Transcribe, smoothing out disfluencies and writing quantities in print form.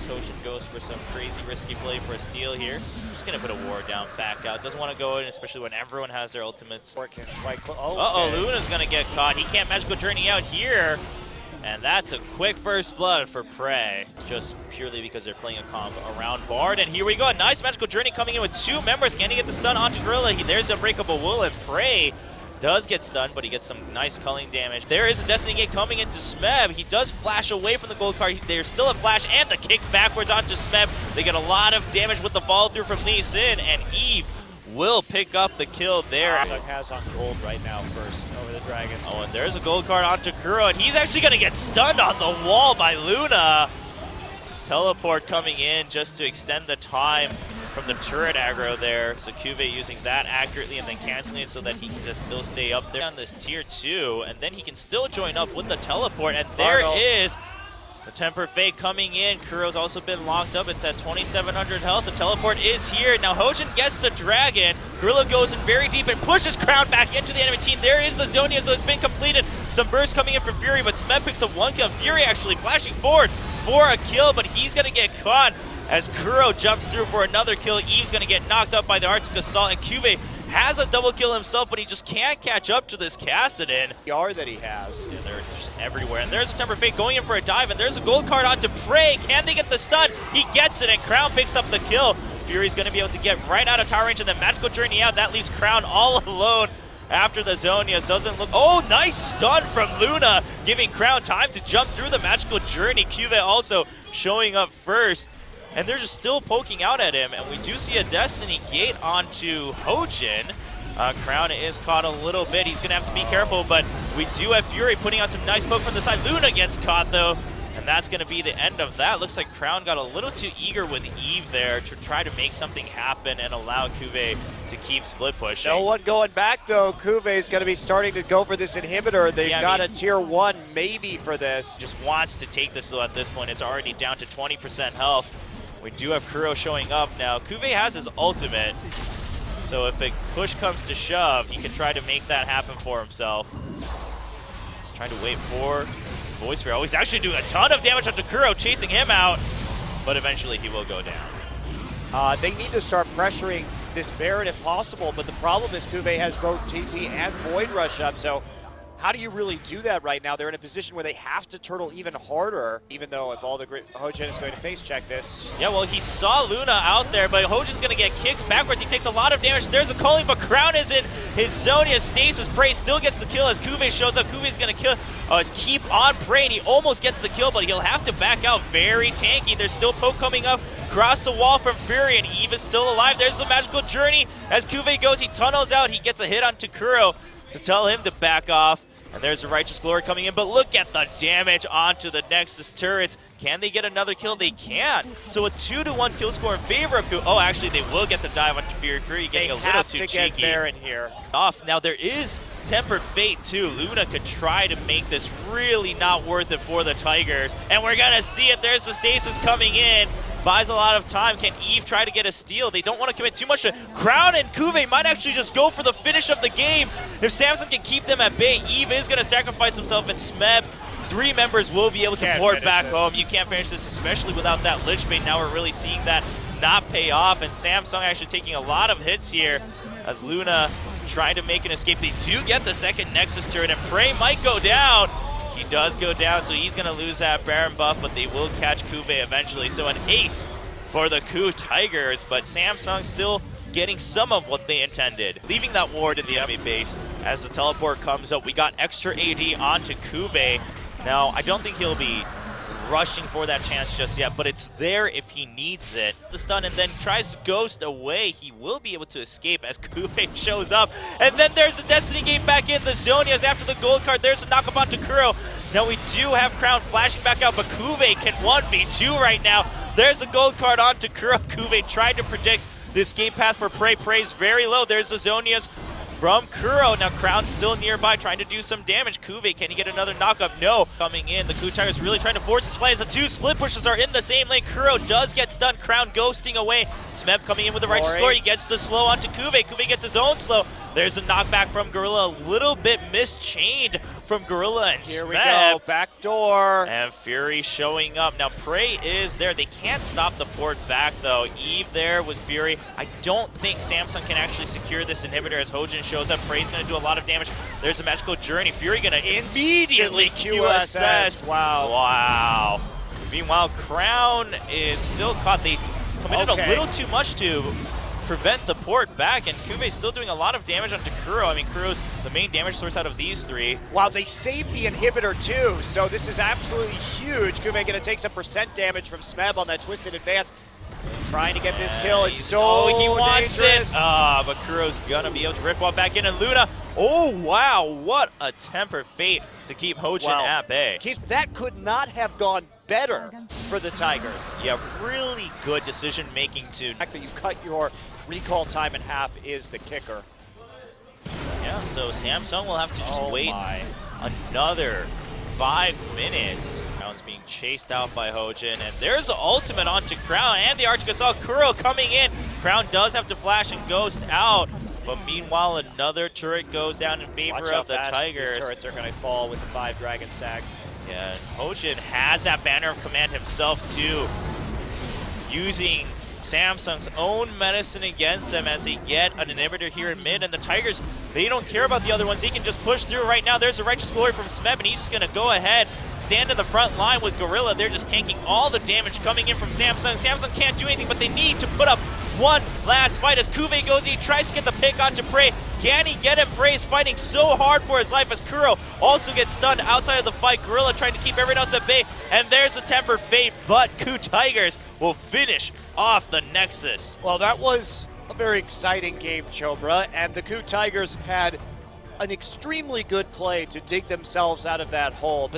as Hoshin goes for some crazy risky play for a steal here. Just gonna put a ward down, back out. Doesn't want to go in, especially when everyone has their ultimates. Uh-oh, Luna's gonna get caught. He can't magical journey out here. And that's a quick first blood for Prey, just purely because they're playing a comp around Bard. And here we go, a nice magical journey coming in with 2 members. Can he get the stun onto Gorilla? There's Unbreakable Wool, and Prey does get stunned, but he gets some nice culling damage. There is a Destiny Gate coming into Smeb. He does flash away from the gold card. There's still a flash and the kick backwards onto Smeb. They get a lot of damage with the follow through from Lee Sin, and Eve will pick up the kill there. Has on gold right now first over the Dragons. Oh, and there's a gold card onto Kuro, and he's actually going to get stunned on the wall by Luna. Teleport coming in just to extend the time from the turret aggro there. So CuVee using that accurately and then canceling it so that he can just still stay up there on this tier 2, and then he can still join up with the teleport, and there is the Temper Fate coming in. Kuro's also been locked up. It's at 2,700 health. The teleport is here. Now Hoshin gets the dragon. Gorilla goes in very deep and pushes Crown back into the enemy team. There is the Zonia, so it's been completed. Some bursts coming in from Fury, but Smeb picks up 1 kill. Fury actually flashing forward for a kill, but he's going to get caught as Kuro jumps through for another kill. Eve's going to get knocked up by the Arctic Assault, and CuVee has a double kill himself, but he just can't catch up to this Kassadin. PR that he has. Yeah, they're just everywhere. And there's a Temper Fate going in for a dive, and there's a gold card onto Prey. Can they get the stun? He gets it, and Crown picks up the kill. Fury's going to be able to get right out of tower range, and then Magical Journey out. That leaves Crown all alone after the Zonias. Doesn't look... Oh, nice stun from Luna, giving Crown time to jump through the Magical Journey. CuVee also showing up first. And they're just still poking out at him, and we do see a Destiny Gate onto Hojin. Crown is caught a little bit. He's going to have to be careful, but we do have Fury putting out some nice poke from the side. Luna gets caught, though, and that's going to be the end of that. Looks like Crown got a little too eager with Eve there to try to make something happen and allow CuVee to keep split pushing. No one going back, though. CuVee is going to be starting to go for this inhibitor. They've got a tier 1 maybe for this. Just wants to take this, though, at this point. It's already down to 20% health. We do have Kuro showing up now. CuVee has his ultimate, so if a push comes to shove, he can try to make that happen for himself. He's trying to wait for Voice Ray. Oh, he's actually doing a ton of damage onto Kuro, chasing him out, but eventually he will go down. They need to start pressuring this Baron if possible, but the problem is CuVee has both TP and Void Rush up, so how do you really do that right now? They're in a position where they have to turtle even harder, even though if all the Hojin is going to face check this. Yeah, well, he saw Luna out there, but Hojin's going to get kicked backwards. He takes a lot of damage. There's a culling, but Crown is in his Zonia stasis. Prey still gets the kill as CuVee shows up. CuVee's going to keep on Prey, and he almost gets the kill, but he'll have to back out. Very tanky. There's still poke coming up across the wall from Fury, and Eve is still alive. There's the Magical Journey. As CuVee goes, he tunnels out. He gets a hit onto Kuro to tell him to back off. And there's the Righteous Glory coming in, but look at the damage onto the Nexus turrets. Can they get another kill? They can. So a 2-to-1 kill score in favor of CuVee. Oh, actually, they will get the dive onto Fury. Fury getting a little too cheeky. They have to get Baron here. Now, there is Tempered Fate, too. Luna could try to make this really not worth it for the Tigers. And we're going to see it. There's the stasis coming in. Buys a lot of time. Can Eve try to get a steal? They don't want to commit too much. Crown and CuVee might actually just go for the finish of the game. If Samson can keep them at bay, Eve is going to sacrifice himself, and Smeb, 3 members will be able to port back home. You can't finish this, especially without that Lich Bait. Now we're really seeing that not pay off, and Samsung actually taking a lot of hits here as Luna trying to make an escape. They do get the second Nexus turret, and Prey might go down. He does go down, so he's going to lose that Baron buff, but they will catch CuVee eventually. So an ace for the KOO Tigers, but Samsung still getting some of what they intended. Leaving that ward in the enemy base as the teleport comes up. We got extra AD onto CuVee. Now, I don't think he'll be rushing for that chance just yet, but it's there if he needs it. The stun, and then tries to ghost away. He will be able to escape as CuVee shows up. And then there's the Destiny Gate back in. The Zonias after the gold card. There's a knock-up onto Kuro. Now we do have Crown flashing back out, but CuVee can 1v2 right now. There's a gold card onto Kuro. CuVee tried to predict the escape path for Prey. Prey's very low. There's the Zonias from Kuro. Now Crown's still nearby trying to do some damage. CuVee, can he get another knockup? No. Coming in, the KOO Tigers really trying to force his play as the 2 split pushes are in the same lane. Kuro does get stunned. Crown ghosting away. Smeb coming in with the Righteous Glory. He gets the slow onto CuVee. CuVee gets his own slow. There's a knockback from Gorilla, a little bit mischained from Gorilla and Here Smeb. we go, back door. And Fury showing up. Now Prey is there. They can't stop the port back though. Eve there with Fury. I don't think Samsung can actually secure this inhibitor as Hojin shows up. Prey's gonna do a lot of damage. There's a magical journey. Fury gonna immediately QSS. Wow. Wow. Meanwhile, Crown is still caught. They committed a little too much to prevent the port back, and CuVee still doing a lot of damage onto Kuro. I mean, Kuro's the main damage source out of these three. Wow, they saved the inhibitor too, so this is absolutely huge. CuVee gonna take some percent damage from Smeb on that twisted advance. Trying to get this kill, it's so he wants dangerous. it. But Kuro's gonna be able to rift walk back in, and Luna, oh wow, what a tempered fate to keep Hojin at bay. That could not have gone better for the Tigers. Yeah, really good decision making to. The fact that you cut your recall time in half is the kicker. Yeah, so Samsung will have to just wait another 5 minutes. Crown's being chased out by Hojin, and there's the ultimate onto Crown and the Arctic Assault. Kuro coming in. Crown does have to flash and ghost out, but meanwhile another turret goes down in favor of the Tigers. These turrets are going to fall with the 5 Dragon Stacks. Yeah, and Hojin has that banner of command himself too, using Samsung's own medicine against them as they get an inhibitor here in mid, and the Tigers, they don't care about the other ones. They can just push through right now. There's a Righteous Glory from Smeb, and he's just going to go ahead, stand in the front line with Gorilla. They're just tanking all the damage coming in from Samsung. Samsung can't do anything, but they need to put up one last fight as CuVee goes. He tries to get the pick onto Prey. Can he get him? Prey is fighting so hard for his life as Kuro also gets stunned outside of the fight. Gorilla trying to keep everyone else at bay, and there's a tempered fate, but KOO Tigers will finish off the Nexus. Well, that was a very exciting game, Chobra, and the KOO Tigers had an extremely good play to dig themselves out of that hole.